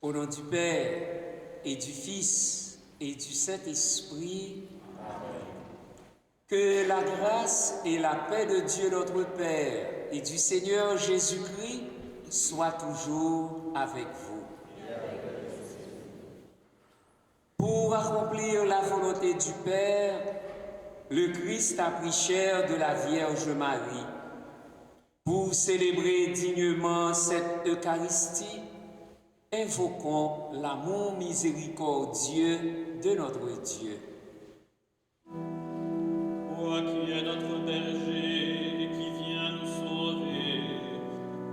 Au nom du Père et du Fils et du Saint-Esprit, que la grâce et la paix de Dieu notre Père et du Seigneur Jésus-Christ soient toujours avec vous. Pour accomplir la volonté du Père, le Christ a pris chair de la Vierge Marie. Pour célébrer dignement cette Eucharistie, invoquons l'amour miséricordieux de notre Dieu. Toi qui es notre berger et qui viens nous sauver,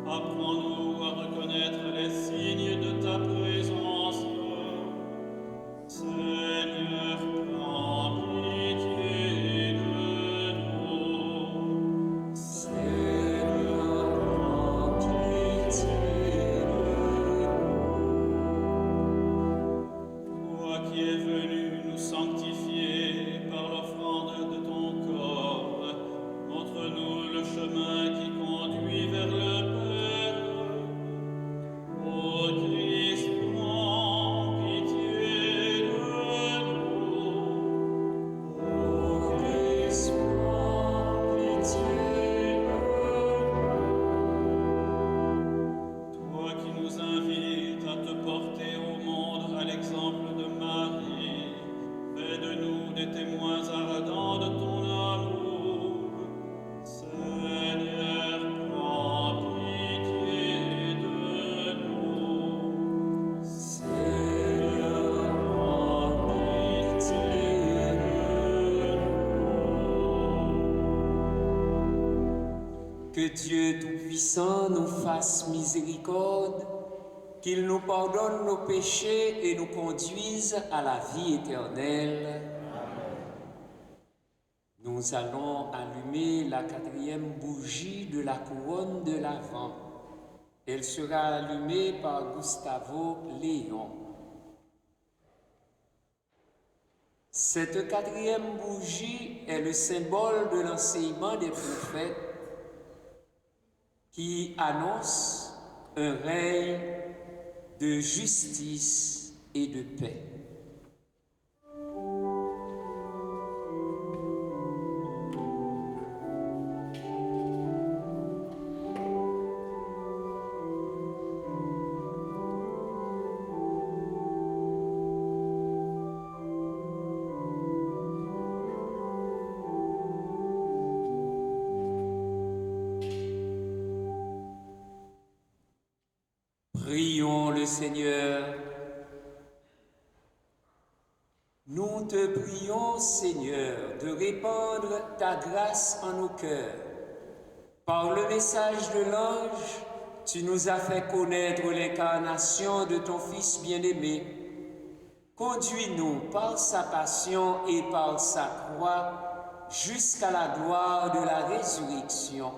apprends-nous à reconnaître les signes de ta présence. Seigneur, prends pitié de nous. Seigneur, prends pitié de nous. Toi qui es venu nous sanctifier par l'offrande de ton corps, montre-nous le chemin qui conduit vers le Père. Ô Christ, prends pitié de nous. Ô Christ, prends pitié de Toi qui nous invites à te porter au monde à l'exemple de Marie, fais de nous des témoins ardents de ton amour. Seigneur, prends pitié de nous. Seigneur, prends pitié de nous. Que Dieu Tout-Puissant nous fasse miséricorde, qu'il nous pardonne nos péchés et nous conduise à la vie éternelle. Nous allons allumer la 4e bougie de la couronne de l'Avent. Elle sera allumée par Gustavo Léon. Cette 4e bougie est le symbole de l'enseignement des prophètes qui annonce un règne de justice et de paix. Prions le Seigneur. Nous te prions, Seigneur, de répandre ta grâce en nos cœurs. Par le message de l'ange, tu nous as fait connaître l'incarnation de ton Fils bien-aimé. Conduis-nous par sa passion et par sa croix jusqu'à la gloire de la résurrection.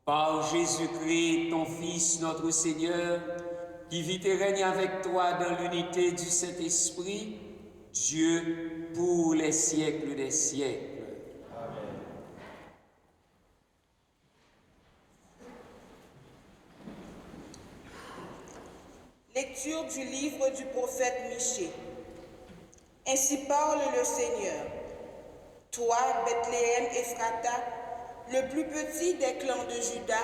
Par Jésus-Christ, ton Fils, notre Seigneur, qui vit et règne avec toi dans l'unité du Saint-Esprit, Dieu pour les siècles des siècles. Amen. Lecture du livre du prophète Michée. Ainsi parle le Seigneur. Toi, Bethléem Ephrata, le plus petit des clans de Juda,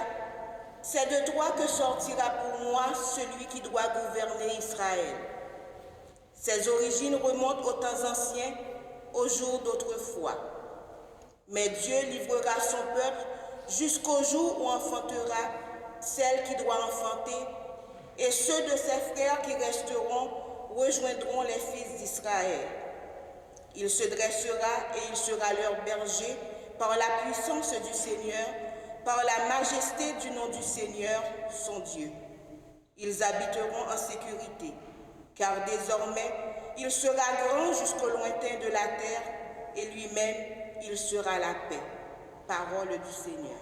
c'est de toi que sortira pour moi celui qui doit gouverner Israël. Ses origines remontent aux temps anciens, aux jours d'autrefois. Mais Dieu livrera son peuple jusqu'au jour où enfantera celle qui doit enfanter, et ceux de ses frères qui resteront rejoindront les fils d'Israël. Il se dressera et il sera leur berger par la puissance du Seigneur, par la majesté du nom du Seigneur, son Dieu. Ils habiteront en sécurité, car désormais, il sera grand jusqu'au lointain de la terre, et lui-même, il sera la paix. Parole du Seigneur.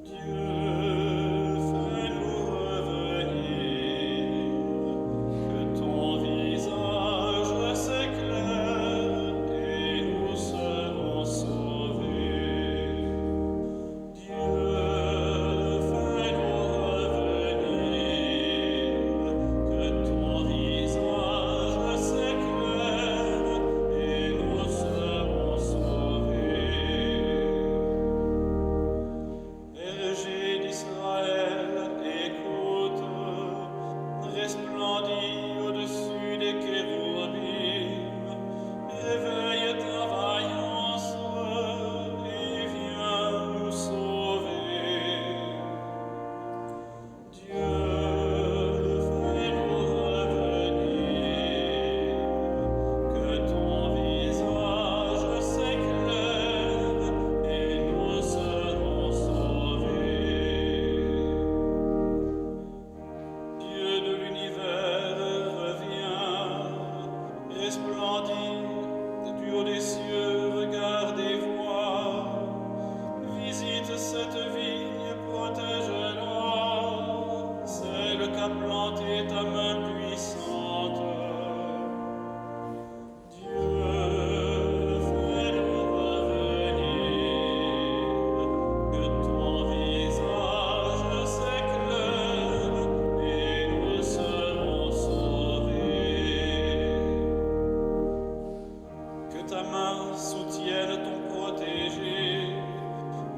Dieu, fais-nous ta main puissante.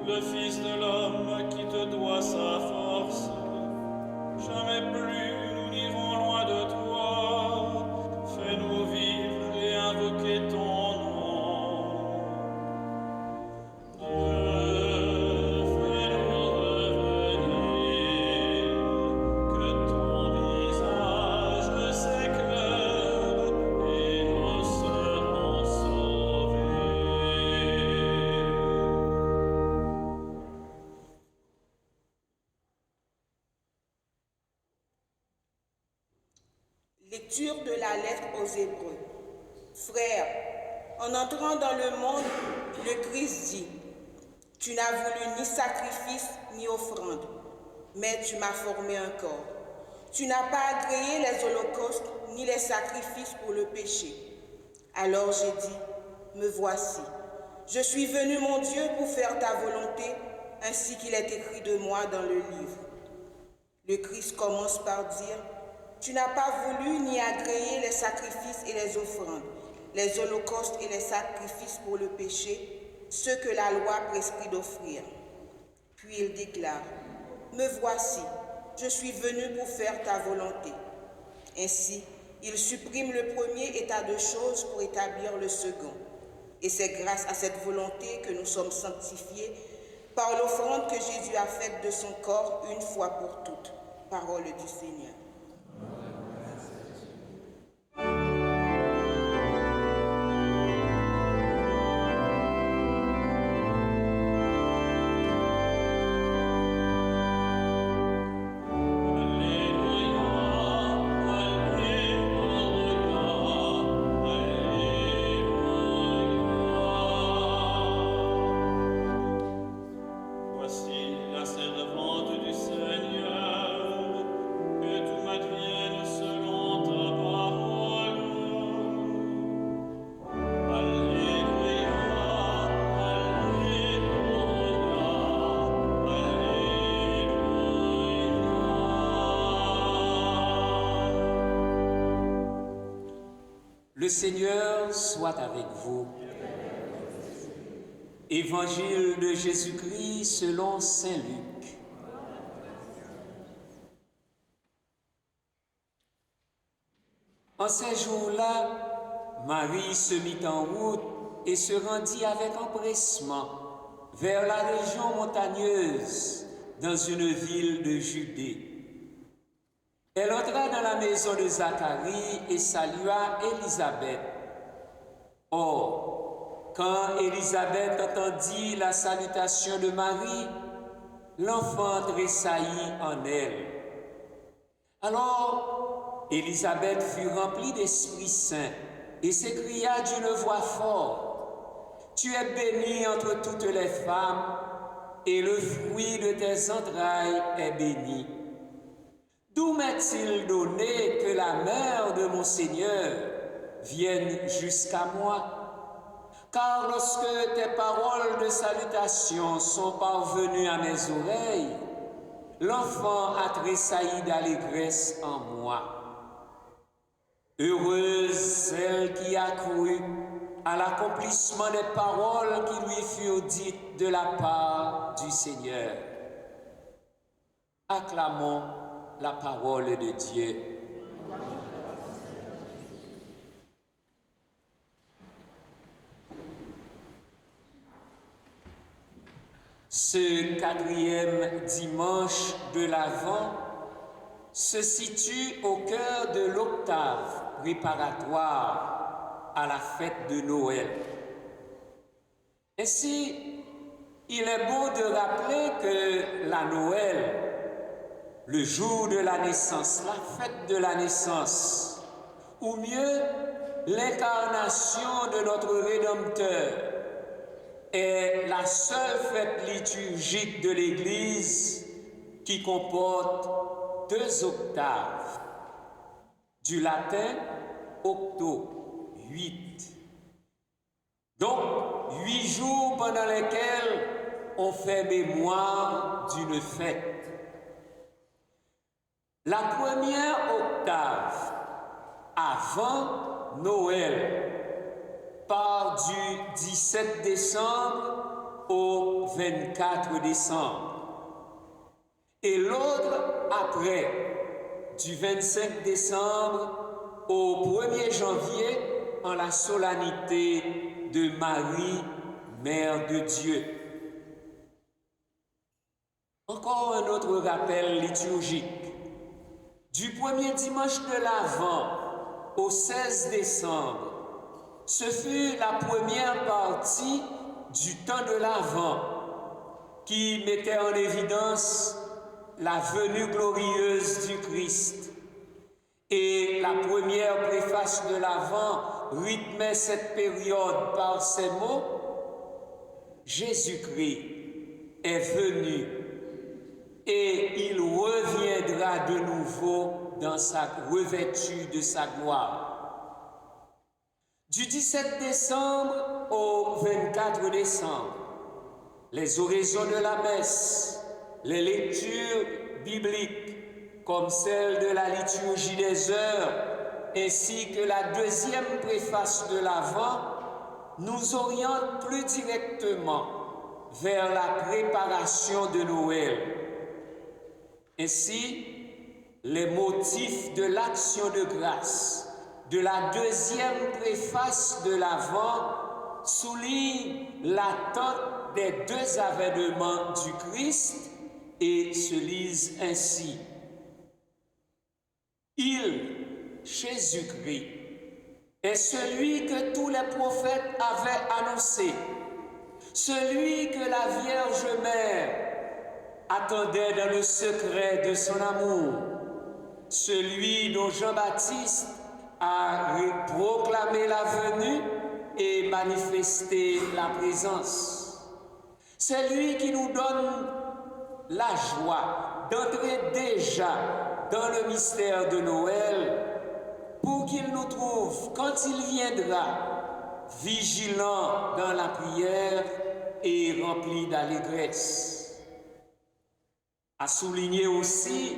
Le Fils de l'homme qui te doit sa force, jamais plus nous n'irons loin de toi. Fais-nous vivre et invoquer ton nom. Dieu, fais-nous revenir, que ton visage s'éclaire et nous serons sauvés. Lecture de la lettre aux Hébreux. Frères, en entrant dans le monde, le Christ dit, « Tu n'as voulu ni sacrifice ni offrande, mais tu m'as formé un corps. Tu n'as pas agréé les holocaustes ni les sacrifices pour le péché. » Alors j'ai dit, « Me voici. Je suis venu, mon Dieu, pour faire ta volonté, ainsi qu'il est écrit de moi dans le livre. » Le Christ commence par dire, « Tu n'as pas voulu ni agréé les sacrifices et les offrandes, les holocaustes et les sacrifices pour le péché, ceux que la loi prescrit d'offrir. » Puis il déclare, « Me voici, je suis venu pour faire ta volonté. » Ainsi, il supprime le premier état de choses pour établir le second. Et c'est grâce à cette volonté que nous sommes sanctifiés par l'offrande que Jésus a faite de son corps une fois pour toutes. Parole du Seigneur. Voici la servante du Seigneur, que tout m'advienne selon ta parole. Alléluia, Alléluia, Alléluia. Le Seigneur soit avec vous. Évangile de Jésus-Christ selon saint Luc. En ces jours-là, Marie se mit en route et se rendit avec empressement vers la région montagneuse dans une ville de Judée. Elle entra dans la maison de Zacharie et salua Élisabeth. Or, quand Élisabeth entendit la salutation de Marie, l'enfant tressaillit en elle. Alors, Élisabeth fut remplie d'Esprit Saint et s'écria d'une voix forte, « Tu es bénie entre toutes les femmes, et le fruit de tes entrailles est béni. D'où m'est-il donné que la mère de mon Seigneur vienne jusqu'à moi? Car lorsque tes paroles de salutation sont parvenues à mes oreilles, l'enfant a tressailli d'allégresse en moi. Heureuse celle qui a cru à l'accomplissement des paroles qui lui furent dites de la part du Seigneur. » Acclamons la parole de Dieu. Ce quatrième dimanche de l'Avent se situe au cœur de l'octave préparatoire à la fête de Noël. Ainsi, il est bon de rappeler que la Noël, le jour de la naissance, la fête de la naissance, ou mieux, l'incarnation de notre Rédempteur, est la seule fête liturgique de l'Église qui comporte 2 octaves. du latin octo, 8. Donc, 8 jours pendant lesquels on fait mémoire d'une fête. La première octave avant Noël part du 17 décembre au 24 décembre. Et l'autre après, du 25 décembre au 1er janvier, en la solennité de Marie, Mère de Dieu. Encore un autre rappel liturgique. Du premier dimanche de l'Avent au 16 décembre, ce fut la première partie du temps de l'Avent qui mettait en évidence la venue glorieuse du Christ. Et la première préface de l'Avent rythmait cette période par ces mots: Jésus-Christ est venu et il reviendra de nouveau dans sa revêtue de sa gloire. Du 17 décembre au 24 décembre, les oraisons de la messe, les lectures bibliques comme celle de la liturgie des heures, ainsi que la deuxième préface de l'Avent, nous orientent plus directement vers la préparation de Noël. Ainsi, les motifs de l'action de grâce de la deuxième préface de l'Avent soulignent l'attente des deux avènements du Christ et se lisent ainsi. Il, Jésus-Christ, est celui que tous les prophètes avaient annoncé, celui que la Vierge Mère attendait dans le secret de son amour, celui dont Jean-Baptiste a proclamé la venue et manifesté la présence. C'est lui qui nous donne la joie d'entrer déjà dans le mystère de Noël pour qu'il nous trouve, quand il viendra, vigilants dans la prière et remplis d'allégresse. À souligner aussi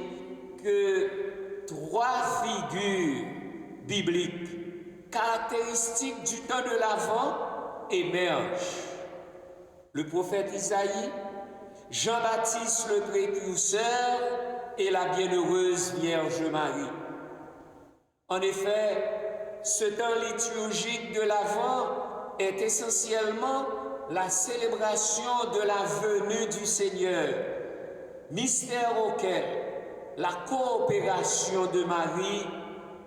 que 3 figures bibliques caractéristiques du temps de l'Avent émergent. Le prophète Isaïe, Jean-Baptiste le précurseur et la bienheureuse Vierge Marie. En effet, ce temps liturgique de l'Avent est essentiellement la célébration de la venue du Seigneur, mystère auquel la coopération de Marie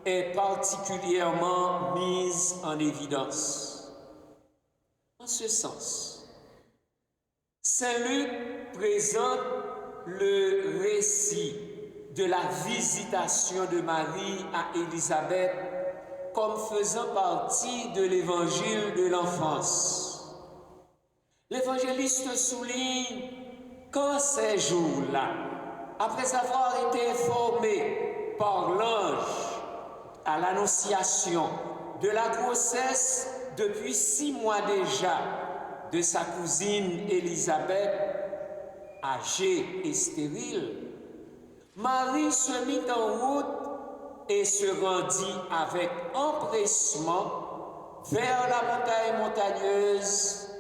est particulièrement mise en évidence. En ce sens, Saint Luc présente le récit de la visitation de Marie à Élisabeth comme faisant partie de l'évangile de l'enfance. L'évangéliste souligne qu'en ces jours-là, après avoir été informé par l'ange à l'annonciation de la grossesse depuis 6 mois déjà de sa cousine Élisabeth, âgée et stérile, Marie se mit en route et se rendit avec empressement vers la montagne montagneuse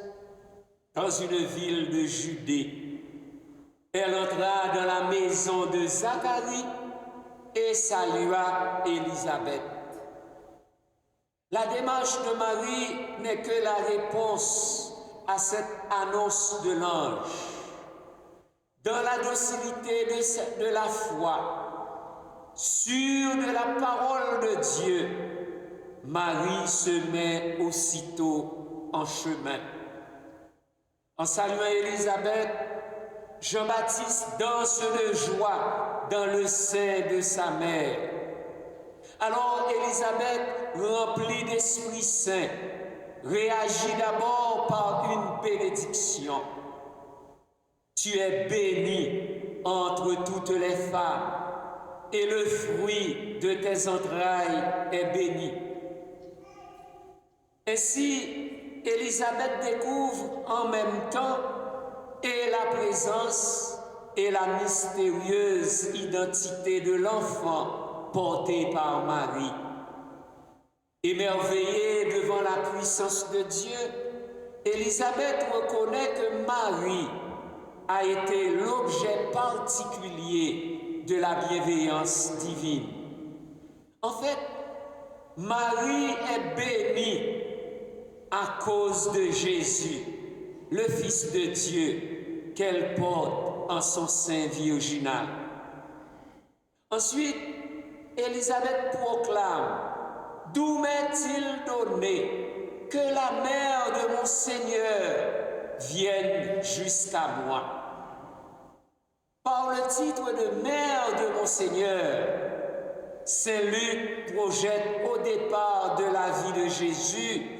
dans une ville de Judée. Elle entra dans la maison de Zacharie et salua Élisabeth. La démarche de Marie n'est que la réponse à cette annonce de l'ange. Dans la docilité de la foi, sûre de la parole de Dieu, Marie se met aussitôt en chemin. En saluant Élisabeth, Jean-Baptiste danse de joie dans le sein de sa mère. Alors Élisabeth, remplie d'Esprit Saint, réagit d'abord par une bénédiction. Tu es bénie entre toutes les femmes, et le fruit de tes entrailles est béni. Ainsi, Élisabeth découvre en même temps et la présence et la mystérieuse identité de l'enfant porté par Marie. Émerveillée devant la puissance de Dieu, Élisabeth reconnaît que Marie a été l'objet particulier de la bienveillance divine. En fait, Marie est bénie à cause de Jésus, le Fils de Dieu, qu'elle porte en son sein virginal. Ensuite, Élisabeth proclame: d'où m'est-il donné que la mère de mon Seigneur vienne jusqu'à moi? Par le titre de mère de mon Seigneur, Saint Luc projette au départ de la vie de Jésus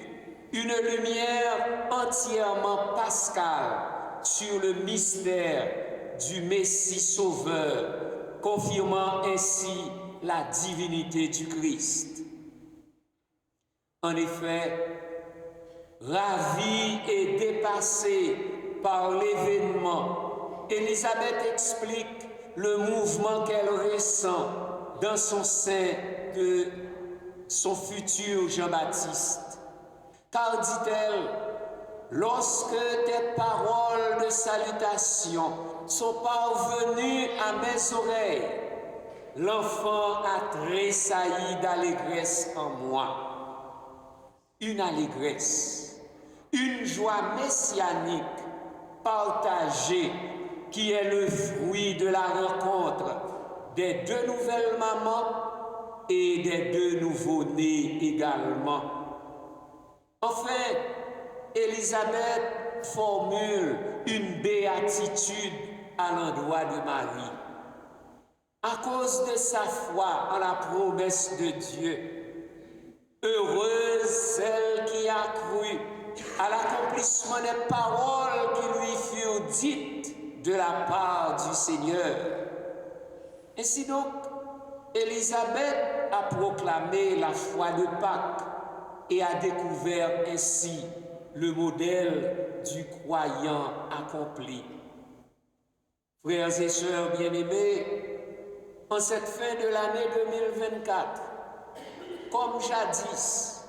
une lumière entièrement pascale sur le mystère du Messie sauveur, confirmant ainsi la divinité du Christ. En effet, ravie et dépassée par l'événement, Élisabeth explique le mouvement qu'elle ressent dans son sein de son futur Jean-Baptiste. Car, dit-elle, lorsque tes paroles de salutation sont parvenues à mes oreilles, l'enfant a tressailli d'allégresse en moi. Une allégresse, une joie messianique partagée qui est le fruit de la rencontre des deux nouvelles mamans et des deux nouveaux-nés également. Enfin, Élisabeth formule une béatitude à l'endroit de Marie. À cause de sa foi en la promesse de Dieu, heureuse celle qui a cru à l'accomplissement des paroles qui lui furent dites de la part du Seigneur. Ainsi donc, Élisabeth a proclamé la foi de Pâques et a découvert ainsi le modèle du croyant accompli. Frères et sœurs bien-aimés, en cette fin de l'année 2024, comme jadis,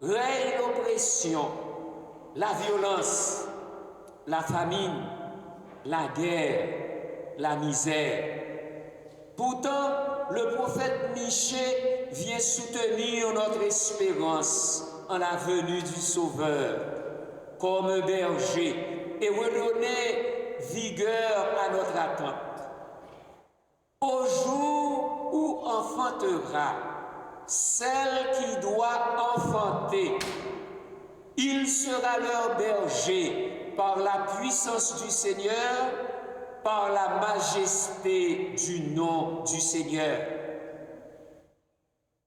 règne l'oppression, la violence, la famine, la guerre, la misère. Pourtant, le prophète Michée vient soutenir notre espérance en la venue du Sauveur, comme berger, et redonner vigueur à notre attente. Au jour où enfantera celle qui doit enfanter, il sera leur berger par la puissance du Seigneur, par la majesté du nom du Seigneur.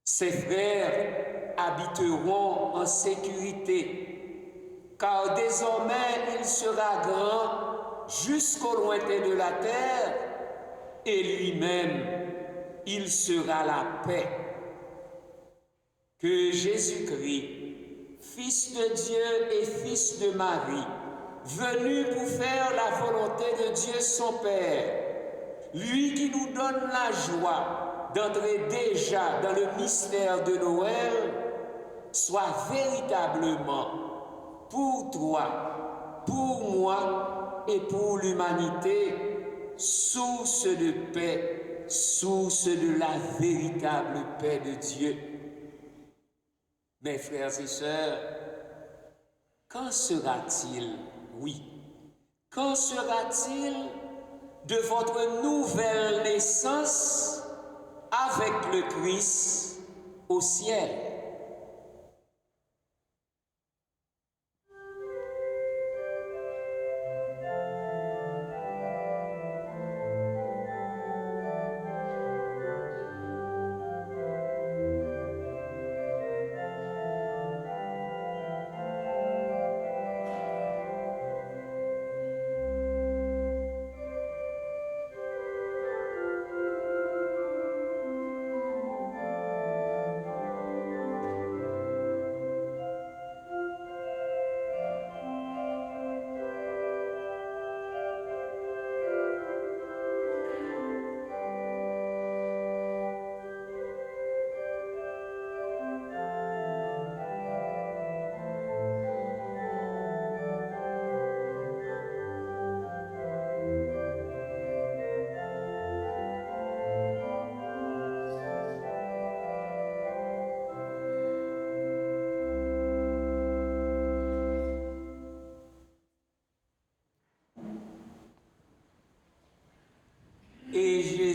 Ses frères habiteront en sécurité, car désormais il sera grand jusqu'au lointain de la terre, et lui-même, il sera la paix. Que Jésus-Christ, Fils de Dieu et Fils de Marie, venu pour faire la volonté de Dieu son Père, lui qui nous donne la joie d'entrer déjà dans le mystère de Noël, soit véritablement pour toi, pour moi et pour l'humanité, source de paix, source de la véritable paix de Dieu. Mes frères et sœurs, qu'en sera-t-il, oui, qu'en sera-t-il de votre nouvelle naissance avec le Christ au ciel?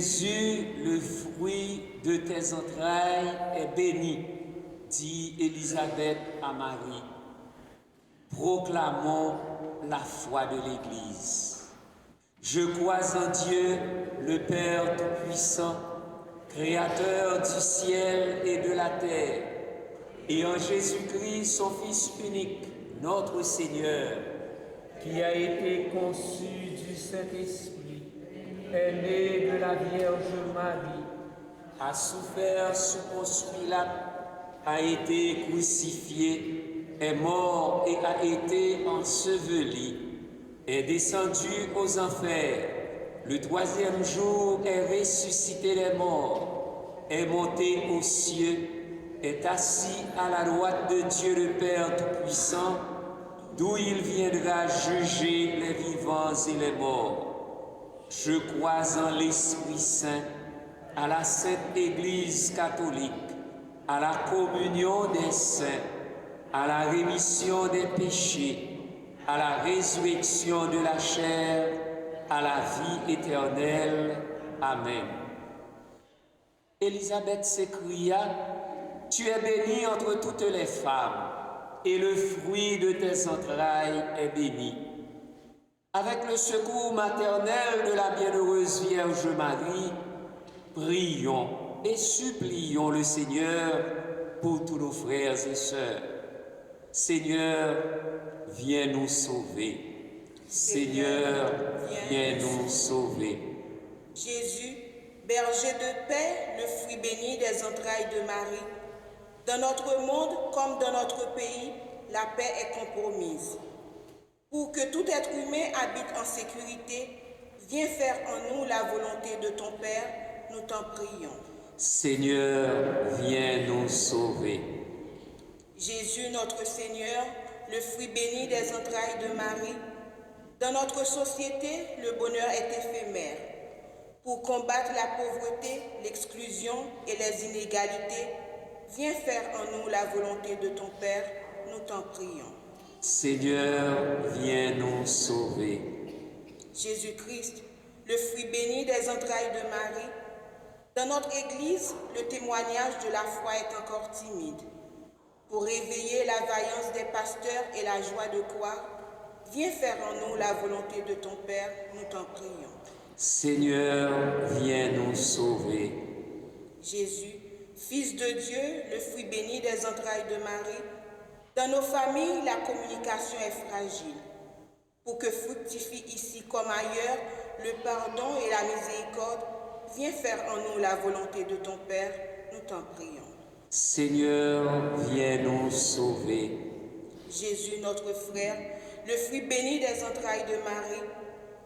Jésus, le fruit de tes entrailles, est béni, dit Élisabeth à Marie. Proclamons la foi de l'Église. Je crois en Dieu, le Père Tout-Puissant, Créateur du ciel et de la terre, et en Jésus-Christ, son Fils unique, notre Seigneur, qui a été conçu du Saint-Esprit, est né de la Vierge Marie, a souffert sous Ponce Pilate, a été crucifié, est mort et a été enseveli, est descendu aux enfers, le troisième jour est ressuscité des morts, est monté aux cieux, est assis à la droite de Dieu le Père Tout-Puissant, d'où il viendra juger les vivants et les morts. Je crois en l'Esprit Saint, à la Sainte Église catholique, à la communion des saints, à la rémission des péchés, à la résurrection de la chair, à la vie éternelle. Amen. Élisabeth s'écria, « Tu es bénie entre toutes les femmes, et le fruit de tes entrailles est béni. » Avec le secours maternel de la bienheureuse Vierge Marie, prions et supplions le Seigneur pour tous nos frères et sœurs. Seigneur, viens nous sauver. Seigneur, viens nous sauver. Jésus, berger de paix, le fruit béni des entrailles de Marie, dans notre monde comme dans notre pays, la paix est compromise. Pour que tout être humain habite en sécurité, viens faire en nous la volonté de ton Père, nous t'en prions. Seigneur, viens nous sauver. Jésus, notre Seigneur, le fruit béni des entrailles de Marie, dans notre société, le bonheur est éphémère. Pour combattre la pauvreté, l'exclusion et les inégalités, viens faire en nous la volonté de ton Père, nous t'en prions. Seigneur, viens nous sauver. Jésus-Christ, le fruit béni des entrailles de Marie, dans notre Église, le témoignage de la foi est encore timide. Pour réveiller la vaillance des pasteurs et la joie de croire, viens faire en nous la volonté de ton Père, nous t'en prions. Seigneur, viens nous sauver. Jésus, Fils de Dieu, le fruit béni des entrailles de Marie, dans nos familles, la communication est fragile. Pour que fructifie ici comme ailleurs le pardon et la miséricorde, viens faire en nous la volonté de ton Père, nous t'en prions. Seigneur, viens nous sauver. Jésus, notre frère, le fruit béni des entrailles de Marie,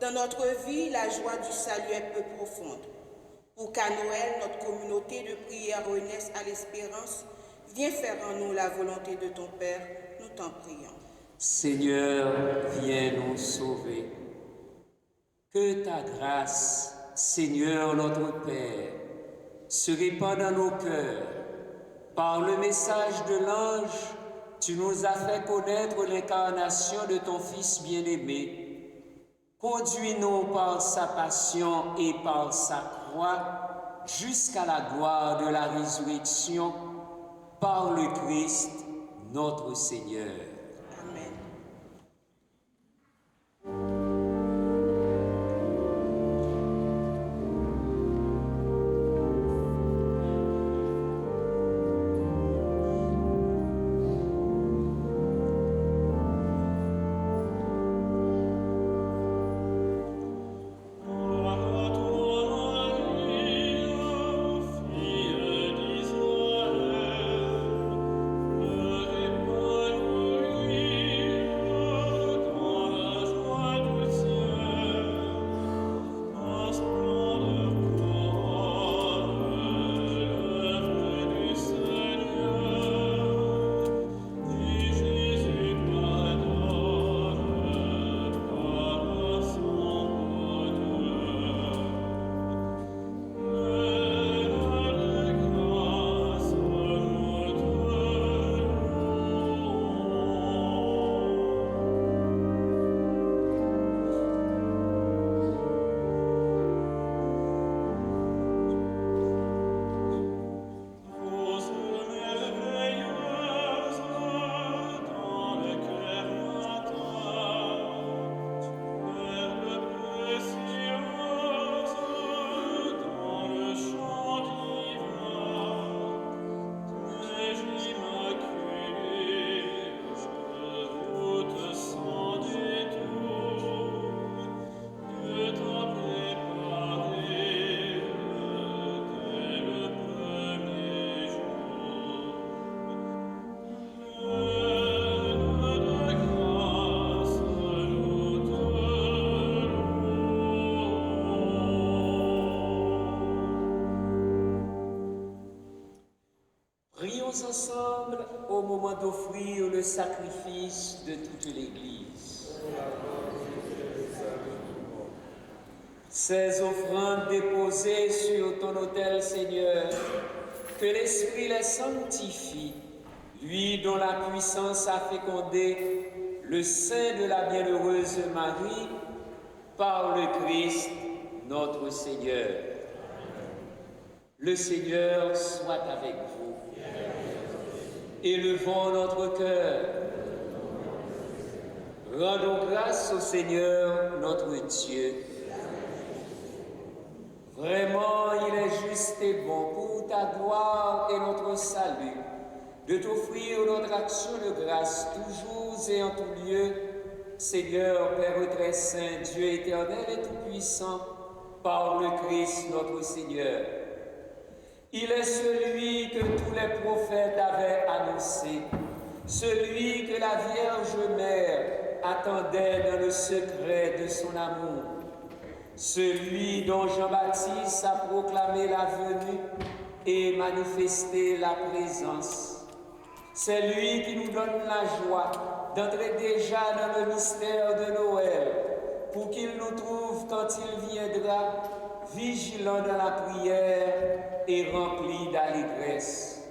dans notre vie, la joie du salut est peu profonde. Pour qu'à Noël, notre communauté de prière renaisse à l'espérance, viens faire en nous la volonté de ton Père, nous t'en prions. Seigneur, viens nous sauver. Que ta grâce, Seigneur notre Père, se répande dans nos cœurs. Par le message de l'ange, tu nous as fait connaître l'incarnation de ton Fils bien-aimé. Conduis-nous par sa passion et par sa croix jusqu'à la gloire de la résurrection par le Christ, notre Seigneur. Amen. Fille d'Israël, ne répands-nous Prions ensemble au moment d'offrir le sacrifice de toute l'Église. Ces offrandes déposées sur ton autel, Seigneur, que l'Esprit les sanctifie, lui dont la puissance a fécondé le sein de la bienheureuse Marie, par le Christ notre Seigneur. Le Seigneur soit avec vous. Élevons notre cœur. Rendons grâce au Seigneur notre Dieu. Vraiment, il est juste et bon pour ta gloire et notre salut de t'offrir notre action de grâce toujours et en tout lieu, Seigneur, Père très saint, Dieu éternel et tout-puissant, par le Christ notre Seigneur. Il est celui que tous les prophètes avaient annoncé, celui que la Vierge Mère attendait dans le secret de son amour, celui dont Jean-Baptiste a proclamé la venue et manifesté la présence. C'est lui qui nous donne la joie d'entrer déjà dans le mystère de Noël, pour qu'il nous trouve quand il viendra, vigilants dans la prière et remplis d'allégresse.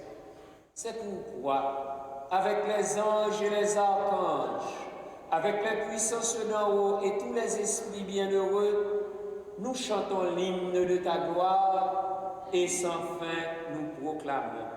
C'est pourquoi, avec les anges et les archanges, avec les puissances d'en haut et tous les esprits bienheureux, nous chantons l'hymne de ta gloire et sans fin nous proclamons.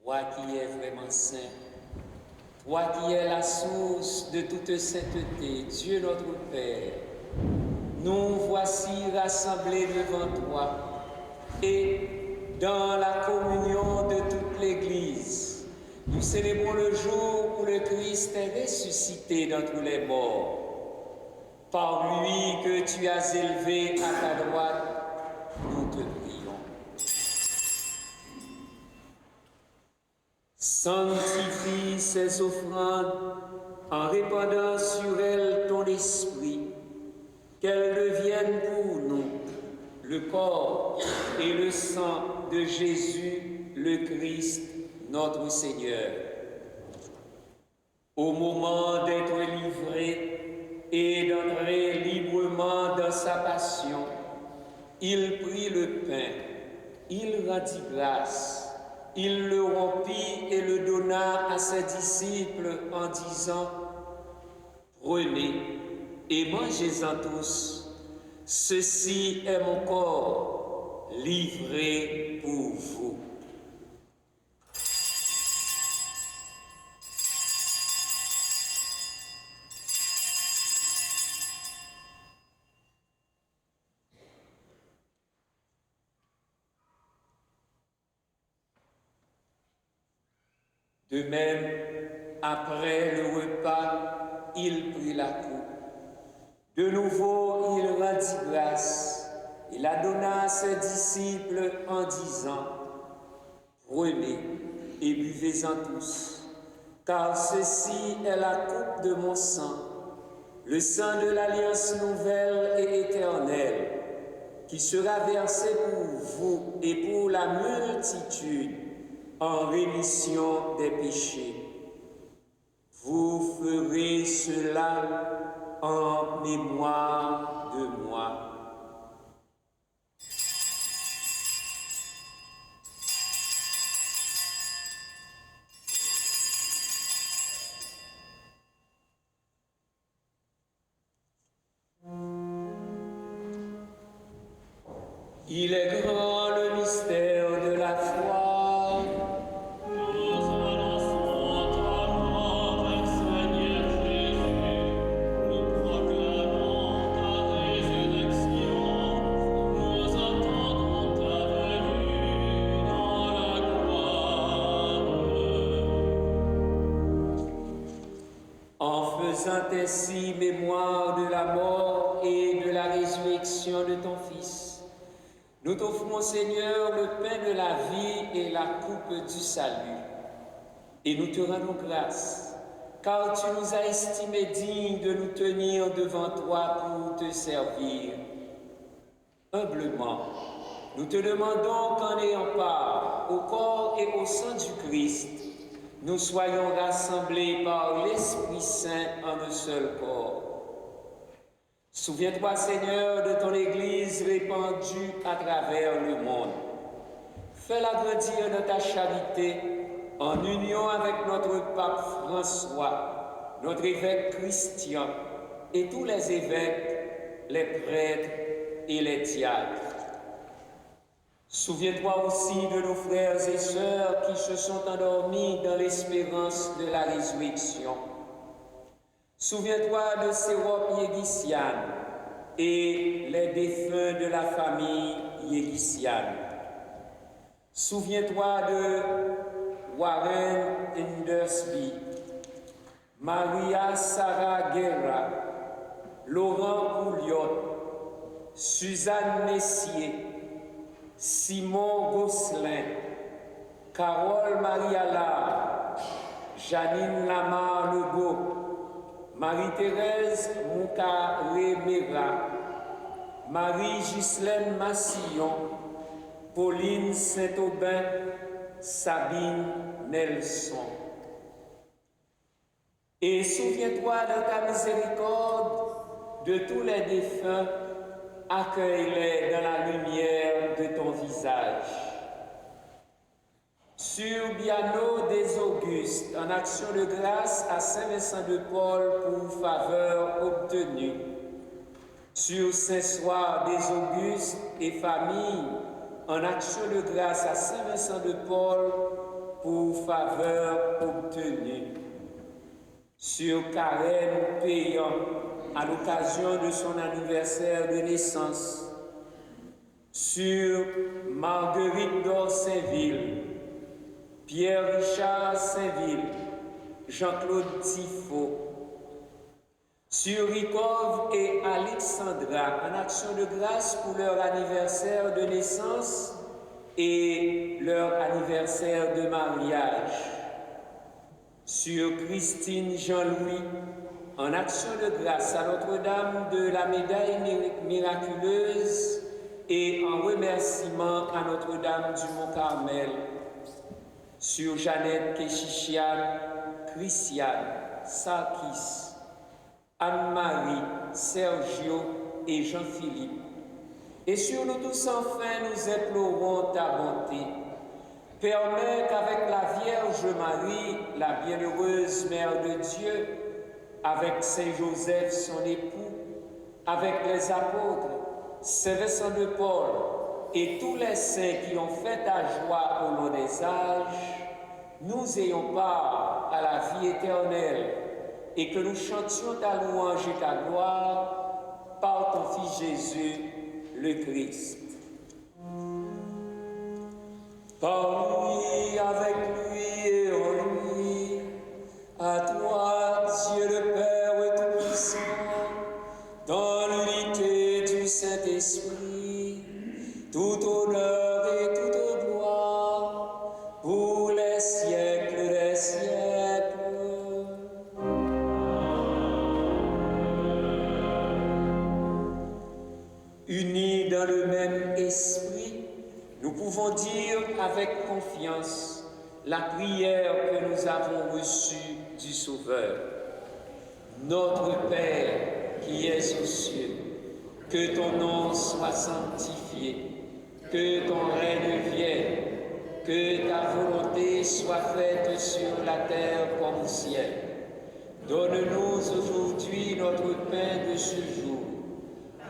Toi qui es vraiment saint, toi qui es la source de toute sainteté, Dieu notre Père, nous voici rassemblés devant toi et dans la communion de toute l'Église, nous célébrons le jour où le Christ est ressuscité d'entre les morts. Par lui que tu as élevé à ta droite, nous te prions. Sanctifie ces offrandes en répandant sur elles ton esprit, qu'elles deviennent pour nous le corps et le sang de Jésus, le Christ, notre Seigneur. Au moment d'être livré et d'entrer librement dans sa passion, il prit le pain, il rendit grâce, il le rompit et le donna à ses disciples en disant: « Prenez et mangez-en tous, ceci est mon corps livré pour vous. » De même, après le repas, il prit la coupe. De nouveau, il rendit grâce et la donna à ses disciples en disant: « Prenez et buvez-en tous, car ceci est la coupe de mon sang, le sang de l'alliance nouvelle et éternelle, qui sera versé pour vous et pour la multitude en rémission des péchés. Vous ferez cela en mémoire de moi. » Il est grand le mystère de la foi. Nous annonçons ta mort, Seigneur Jésus. Nous proclamons ta résurrection. Nous attendons ta venue dans la gloire. En faisant ainsi mémoire de la mort et de la résurrection de ton Fils, nous t'offrons, Seigneur, le pain de la vie et la coupe du salut. Et nous te rendons grâce, car tu nous as estimés dignes de nous tenir devant toi pour te servir. Humblement, nous te demandons qu'en ayant part au corps et au sang du Christ, nous soyons rassemblés par l'Esprit Saint en un seul corps. Souviens-toi, Seigneur, de ton Église répandue à travers le monde. Fais-la grandir dans ta charité, en union avec notre pape François, notre évêque Christian et tous les évêques, les prêtres et les diacres. Souviens-toi aussi de nos frères et sœurs qui se sont endormis dans l'espérance de la résurrection. Souviens-toi de Sérop Yéguissian et les défunts de la famille Yéguissian. Souviens-toi de Warren Indersby, Maria Sarah Guerra, Laurent Pouliot, Suzanne Messier, Simon Gosselin, Carole Mariala, Janine Lamar-Legault, Marie-Thérèse Mouka-Remera, Marie-Ghislaine Massillon, Pauline Saint-Aubin, Sabine Nelson. Et souviens-toi de ta miséricorde de tous les défunts, accueille-les dans la lumière de ton visage. Sur Biano des Augustes, en action de grâce à Saint-Vincent de Paul pour faveur obtenue. Sur Saint-Soir des Augustes et famille, en action de grâce à Saint-Vincent de Paul pour faveur obtenue. Sur Karen Payan, à l'occasion de son anniversaire de naissance. Sur Marguerite d'Orsainville, Pierre-Richard Saint-Ville, Jean-Claude Tifo. Sur Ricov et Alexandra, en action de grâce pour leur anniversaire de naissance et leur anniversaire de mariage. Sur Christine Jean-Louis, en action de grâce à Notre-Dame de la Médaille miraculeuse et en remerciement à Notre-Dame du Mont-Carmel. Sur Jeannette Kéchichian, Christiane, Sarkis, Anne-Marie, Sergio et Jean-Philippe. Et sur nous tous enfin, nous implorons ta bonté. Permets qu'avec la Vierge Marie, la bienheureuse Mère de Dieu, avec Saint Joseph, son époux, avec les apôtres, Saint Vincent de Paul et tous les saints qui ont fait ta joie au long des âges, nous ayons part à la vie éternelle et que nous chantions ta louange et ta gloire par ton Fils Jésus, le Christ. Par lui, avec lui et en lui, à toi, Dieu le Père Tout-Puissant, dans l'unité du Saint-Esprit, tout honneur et toute gloire, pour les siècles des siècles. Unis dans le même esprit, nous pouvons dire avec confiance la prière que nous avons reçue du Sauveur. Notre Père qui es aux cieux, que ton nom soit sanctifié, que ton règne vienne, que ta volonté soit faite sur la terre comme au ciel. Donne-nous aujourd'hui notre pain de ce jour.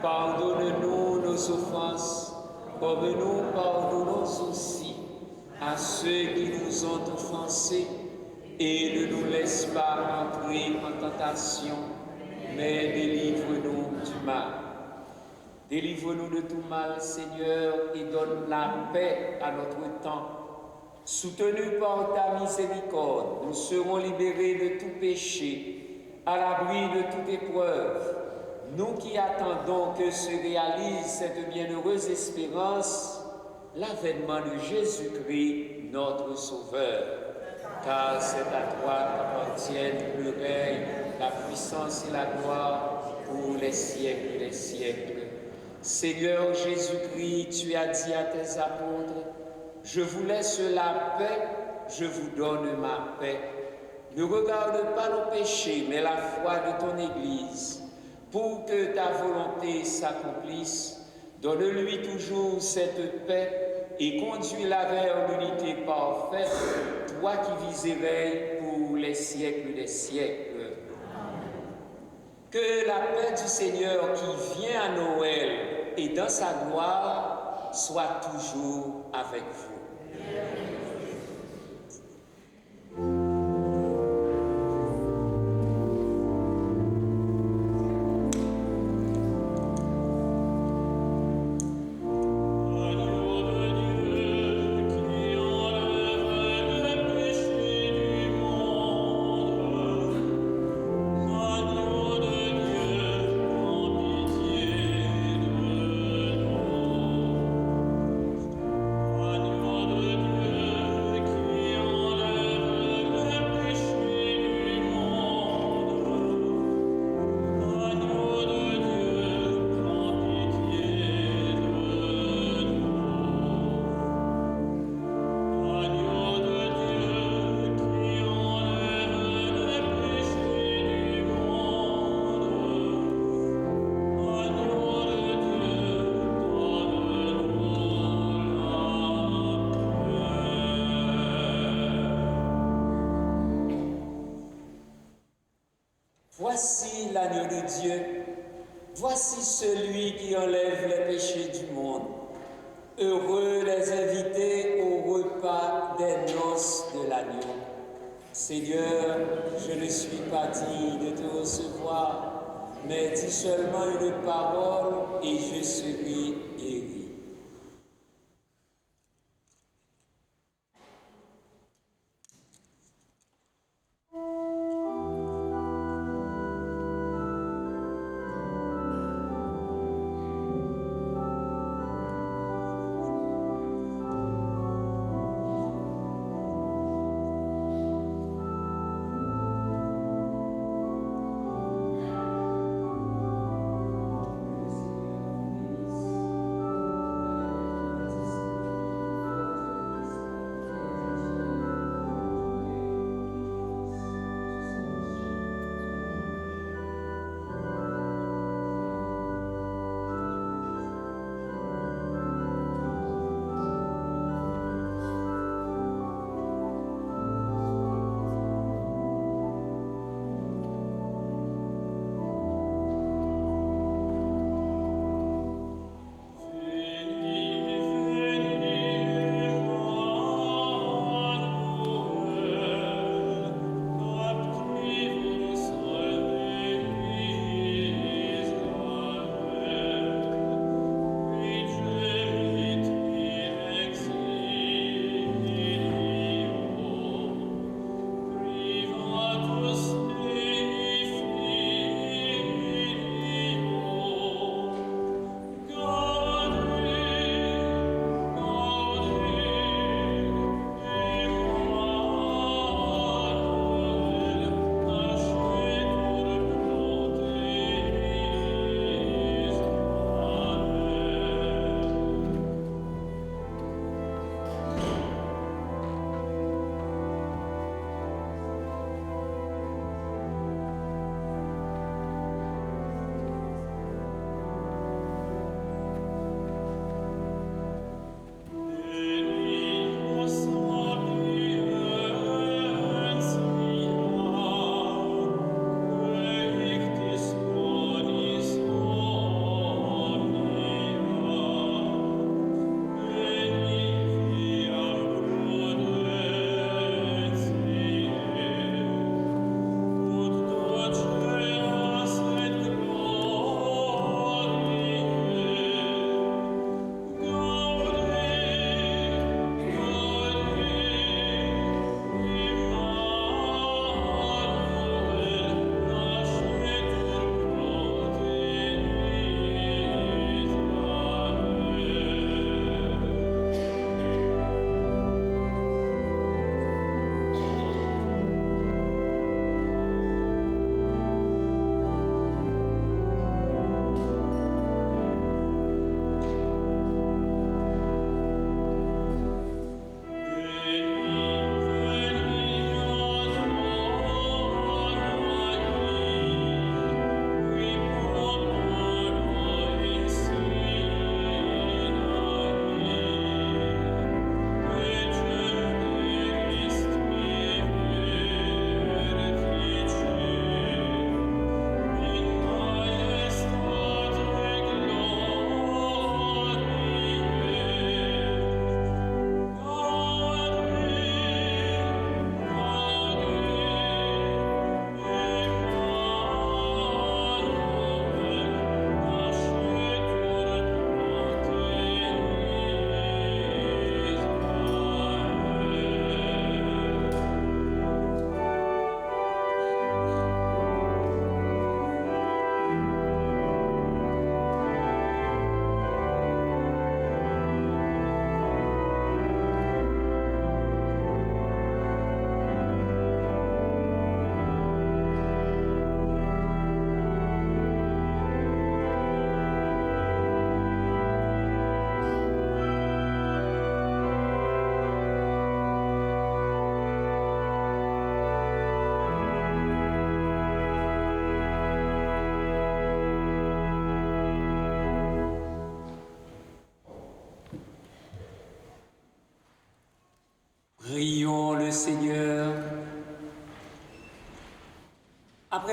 Pardonne-nous nos offenses, Comme nous pardonnons aussi à ceux qui nous ont offensés, et ne nous laisse pas entrer en tentation, mais délivre-nous du mal. Délivre-nous de tout mal, Seigneur, et donne la paix à notre temps. Soutenus par ta miséricorde, nous serons libérés de tout péché, à l'abri de toute épreuve. Nous qui attendons que se réalise cette bienheureuse espérance, l'avènement de Jésus-Christ, notre Sauveur. Car c'est à toi qu'appartiennent le règne, la puissance et la gloire pour les siècles des siècles. Seigneur Jésus-Christ, tu as dit à tes apôtres, « Je vous laisse la paix, je vous donne ma paix. Ne regarde pas nos péchés, mais la foi de ton Église. Pour que ta volonté s'accomplisse, donne-lui toujours cette paix et conduis-la vers l'unité parfaite, toi qui vis et règnes pour les siècles des siècles. » Que la paix du Seigneur qui vient à Noël et dans sa gloire soit toujours avec vous. Voici l'agneau de Dieu, voici celui qui enlève les péchés du monde. Heureux les invités au repas des noces de l'agneau. Seigneur, je ne suis pas digne de te recevoir, mais dis seulement une parole et je serai guéri.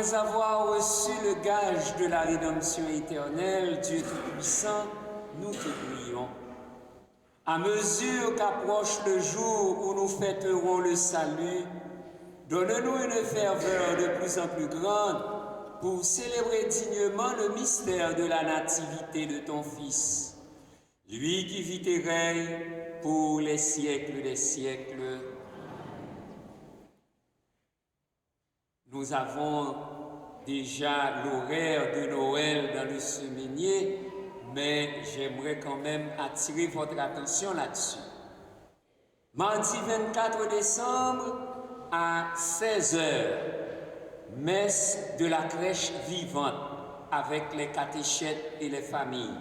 Après avoir reçu le gage de la rédemption éternelle, Dieu Tout-Puissant, nous te prions. À mesure qu'approche le jour où nous fêterons le salut, donne-nous une ferveur de plus en plus grande pour célébrer dignement le mystère de la nativité de ton Fils, lui qui vit et règne pour les siècles des siècles. Nous avons déjà l'horaire de Noël dans le semainier, mais j'aimerais quand même attirer votre attention là-dessus. Mardi 24 décembre à 16h, messe de la crèche vivante avec les catéchètes et les familles.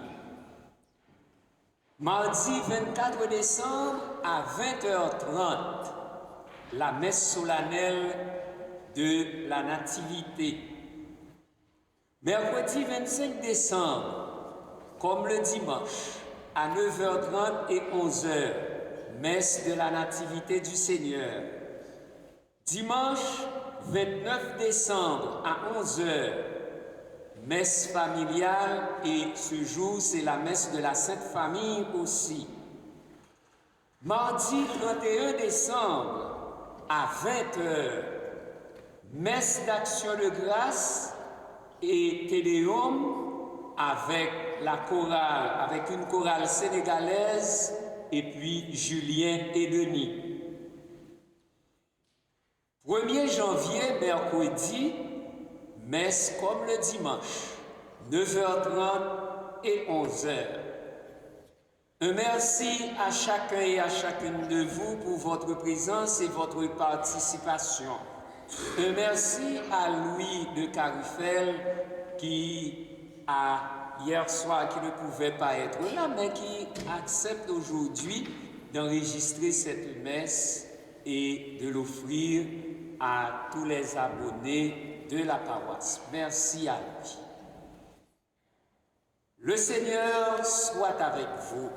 Mardi 24 décembre à 20h30, la messe solennelle de la Nativité. Mercredi 25 décembre, comme le dimanche, à 9h30 et 11h, messe de la Nativité du Seigneur. Dimanche 29 décembre à 11h, messe familiale, et ce jour, c'est la messe de la Sainte Famille aussi. Mardi 31 décembre à 20h, messe d'action de grâce et Tédéum avec la chorale, avec une chorale sénégalaise et puis Julien et Denis. 1er janvier, mercredi, messe comme le dimanche, 9h30 et 11h. Un merci à chacun et à chacune de vous pour votre présence et votre participation. Un merci à Louis de Carufel qui hier soir qui ne pouvait pas être là, mais qui accepte aujourd'hui d'enregistrer cette messe et de l'offrir à tous les abonnés de la paroisse. Merci à lui. Le Seigneur soit avec vous.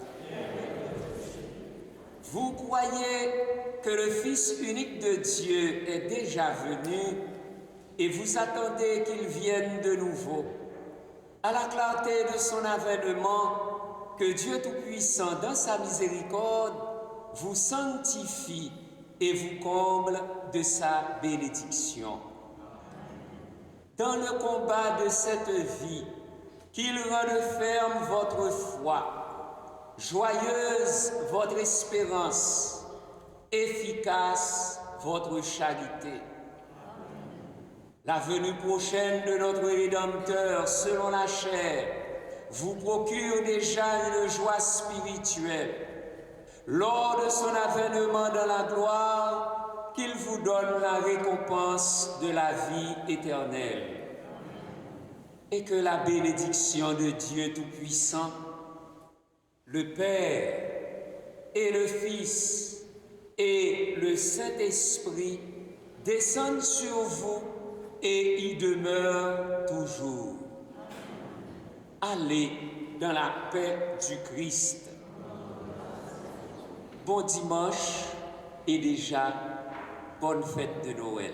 Vous croyez que le Fils unique de Dieu est déjà venu et vous attendez qu'il vienne de nouveau. À la clarté de son avènement, que Dieu Tout-Puissant, dans sa miséricorde, vous sanctifie et vous comble de sa bénédiction. Dans le combat de cette vie, qu'il rende ferme votre foi, joyeuse votre espérance, efficace votre charité. La venue prochaine de notre Rédempteur selon la chair vous procure déjà une joie spirituelle. Lors de son avènement dans la gloire, qu'il vous donne la récompense de la vie éternelle. Et que la bénédiction de Dieu Tout-Puissant, le Père et le Fils et le Saint-Esprit descendent sur vous et y demeurent toujours. Allez dans la paix du Christ. Bon dimanche et déjà bonne fête de Noël.